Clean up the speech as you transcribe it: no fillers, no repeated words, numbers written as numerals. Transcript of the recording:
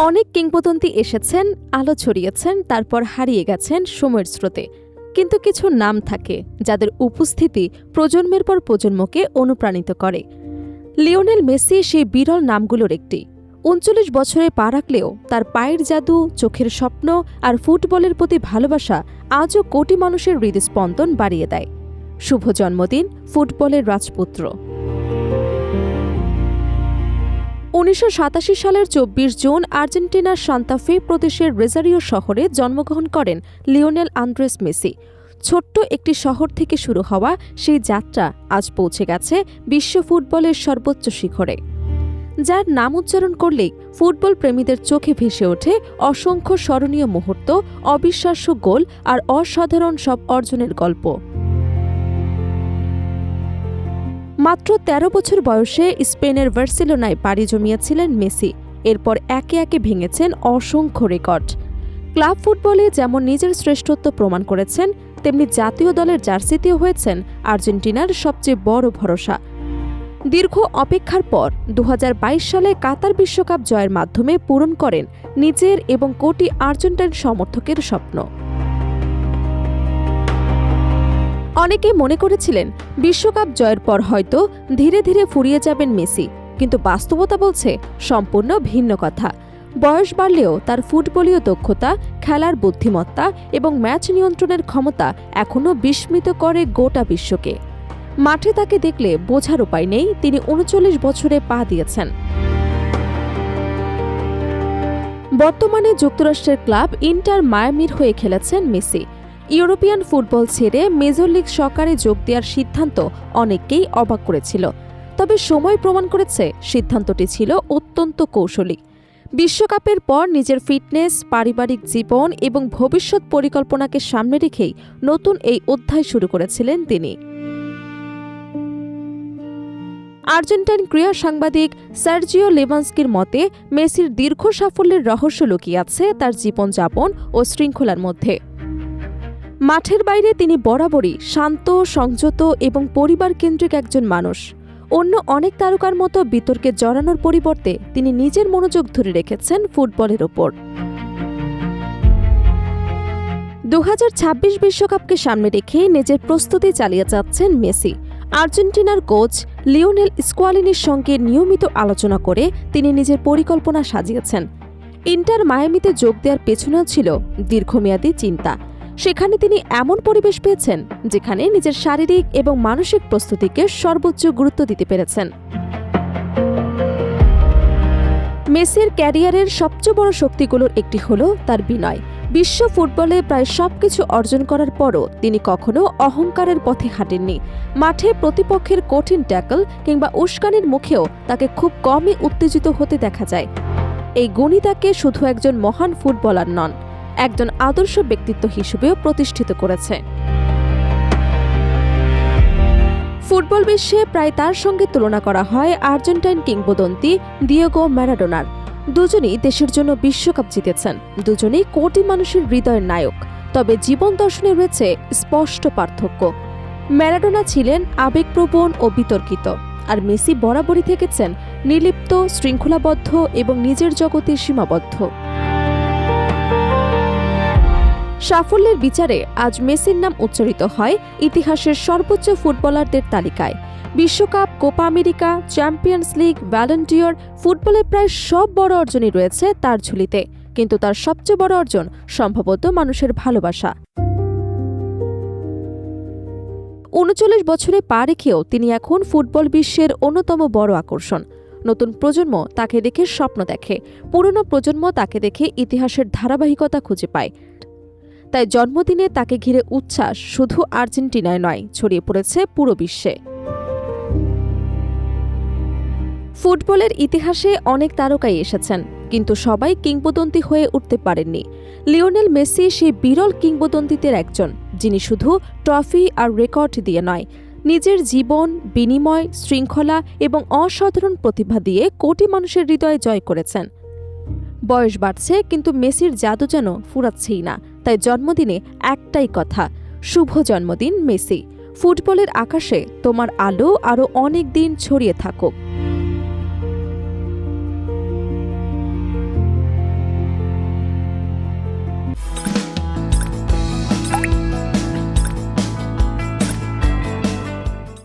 অনেক কিংবদন্তি এসেছেন, আলো ছড়িয়েছেন, তারপর হারিয়ে গেছেন সময়ের স্রোতে। কিন্তু কিছু নাম থাকে যাদের উপস্থিতি প্রজন্মের পর প্রজন্মকে অনুপ্রাণিত করে। লিওনেল মেসি সেই বিরল নামগুলোর একটি। ৩৯ বছরে পা রাখলেও তার পায়ের জাদু, চোখের স্বপ্ন আর ফুটবলের প্রতি ভালোবাসা আজও কোটি মানুষের হৃদস্পন্দন বাড়িয়ে দেয়। শুভ জন্মদিন ফুটবলের রাজপুত্র। ১৯৮৭ সালের ২৪ জুন আর্জেন্টিনার সান্তা ফে প্রদেশের রোজারিও শহরে জন্মগ্রহণ করেন লিওনেল আন্দ্রেস মেসি। ছোট্ট একটি শহর থেকে শুরু হওয়া সেই যাত্রা আজ পৌঁছে গেছে বিশ্ব ফুটবলের সর্বোচ্চ শিখরে, যার নাম উচ্চারণ করলেই ফুটবল প্রেমীদের চোখে ভেসে ওঠে অসংখ্য স্মরণীয় মুহূর্ত, অবিশ্বাস্য গোল আর অসাধারণ সব অর্জনের গল্প। মাত্র ১৩ বছর বয়সে স্পেনের বার্সেলোনায় পাড়ি জমিয়েছিলেন মেসি। এরপর একে একে ভেঙেছেন অসংখ্য রেকর্ড। ক্লাব ফুটবলে যেমন নিজের শ্রেষ্ঠত্ব প্রমাণ করেছেন, তেমনি জাতীয় দলের জার্সিতেও হয়েছেন আর্জেন্টিনার সবচেয়ে বড় ভরসা। দীর্ঘ অপেক্ষার পর ২০২২ সালে কাতার বিশ্বকাপ জয়ের মাধ্যমে পূরণ করেন নিজের এবং কোটি আর্জেন্টাইন সমর্থকের স্বপ্ন। অনেকে মনে করেছিলেন বিশ্বকাপ জয়ের পর হয়তো ধীরে ধীরে ফুরিয়ে যাবেন মেসি, কিন্তু বাস্তবতা বলছে সম্পূর্ণ ভিন্ন কথা। বয়স বাড়লেও তার ফুটবলীয় দক্ষতা, খেলার বুদ্ধিমত্তা এবং ম্যাচ নিয়ন্ত্রণের ক্ষমতা এখনও বিস্মিত করে গোটা বিশ্বকে। মাঠে তাকে দেখলে বোঝার উপায় নেই তিনি ৩৯ বছরে পা দিয়েছেন। বর্তমানে যুক্তরাষ্ট্রের ক্লাব ইন্টার মায়ামির হয়ে খেলেছেন মেসি। ইউরোপিয়ান ফুটবল ছেড়ে মেজর লিগ সকারে যোগ দেওয়ার সিদ্ধান্ত অনেককেই অবাক করেছিল, তবে সময় প্রমাণ করেছে সিদ্ধান্তটি ছিল অত্যন্ত কৌশলী। বিশ্বকাপের পর নিজের ফিটনেস, পারিবারিক জীবন এবং ভবিষ্যৎ পরিকল্পনাকে সামনে রেখেই নতুন এই অধ্যায় শুরু করেছিলেন তিনি। আর্জেন্টাইন ক্রীড়া সাংবাদিক সার্জিও লেভানস্কির মতে, মেসির দীর্ঘ সাফল্যের রহস্য লুকিয়ে আছে তার জীবনযাপন ও শৃঙ্খলার মধ্যে। মাঠের বাইরে তিনি বরাবরই শান্ত, সংযত এবং পরিবার কেন্দ্রিক একজন মানুষ। অন্য অনেক তারকার মতো বিতর্কে জড়ানোর পরিবর্তে তিনি নিজের মনোযোগ ধরে রেখেছেন ফুটবলের ওপর। ২০২৬ বিশ্বকাপকে সামনে রেখে নিজের প্রস্তুতি চালিয়ে যাচ্ছেন মেসি। আর্জেন্টিনার কোচ লিওনেল স্কোয়ালিনির সঙ্গে নিয়মিত আলোচনা করে তিনি নিজের পরিকল্পনা সাজিয়েছেন। ইন্টার মায়ামিতে যোগ দেওয়ার পেছনেও ছিল দীর্ঘমেয়াদী চিন্তা। সেখানে তিনি এমন পরিবেশ পেয়েছেন যেখানে নিজের শারীরিক এবং মানসিক প্রস্তুতিকে সর্বোচ্চ গুরুত্ব দিতে পেরেছেন। মেসির ক্যারিয়ারের সবচেয়ে বড় শক্তিগুলোর একটি হল তার বিনয়। বিশ্ব ফুটবলে প্রায় সবকিছু অর্জন করার পরও তিনি কখনো অহংকারের পথে হাঁটেননি। মাঠে প্রতিপক্ষের কঠিন ট্যাকল কিংবা উস্কানির মুখেও তাকে খুব কমই উত্তেজিত হতে দেখা যায়। এই গুণই তাকে শুধু একজন মহান ফুটবলার নন, একজন আদর্শ ব্যক্তিত্ব হিসেবেও প্রতিষ্ঠিত করেছে। ফুটবল বিশ্বে প্রায় তার সঙ্গে তুলনা করা হয় আর্জেন্টাইন কিংবদন্তি দিয়েগো ম্যারাডোনার। দুজনই দেশের জন্য বিশ্বকাপ জিতেছেন, দুজনেই কোটি মানুষের হৃদয়ের নায়ক। তবে জীবন দর্শনে রয়েছে স্পষ্ট পার্থক্য। ম্যারাডোনা ছিলেন আবেগপ্রবণ ও বিতর্কিত, আর মেসি বরাবরই থেকেছেন নির্লিপ্ত, শৃঙ্খলাবদ্ধ এবং নিজের জগতে সীমাবদ্ধ। সাফল্যের বিচারে আজ মেসির নাম উচ্চারিত হয় ইতিহাসের সর্বোচ্চ ফুটবলারদের তালিকায়। বিশ্বকাপ, Copa America, Champions League, Ballon d'Or, ফুটবলের প্রায় সব বড় অর্জনই রয়েছে তার ঝুলিতে। কিন্তু তার সবচেয়ে বড় অর্জন সম্ভবত মানুষের ভালোবাসা। ৩৯ বছরে পা রেখেও তিনি এখন ফুটবল বিশ্বের অন্যতম বড় আকর্ষণ। নতুন প্রজন্ম তাকে দেখে স্বপ্ন দেখে, পুরনো প্রজন্ম তাকে দেখে ইতিহাসের ধারাবাহিকতা খুঁজে পায়। তাই জন্মদিনে তাকে ঘিরে উচ্ছ্বাস শুধু আর্জেন্টিনায় নয়, ছড়িয়ে পড়েছে পুরো বিশ্বে। ফুটবলের ইতিহাসে অনেক তারকাই এসেছেন, কিন্তু সবাই কিংবদন্তি হয়ে উঠতে পারেননি। লিওনেল মেসি সেই বিরল কিংবদন্তিদের একজন, যিনি শুধু ট্রফি আর রেকর্ড দিয়ে নয়, নিজের জীবন, বিনিময়, শৃঙ্খলা এবং অসাধারণ প্রতিভা দিয়ে কোটি মানুষের হৃদয় জয় করেছেন। বয়স বাড়ছে, কিন্তু মেসির জাদু যেন ফুরাচ্ছেই না। তাই জন্মদিনে একটাই কথা, শুভ জন্মদিন মেসি। ফুটবলের আকাশে তোমার আলো আরও অনেক দিন ছড়িয়ে থাকুক।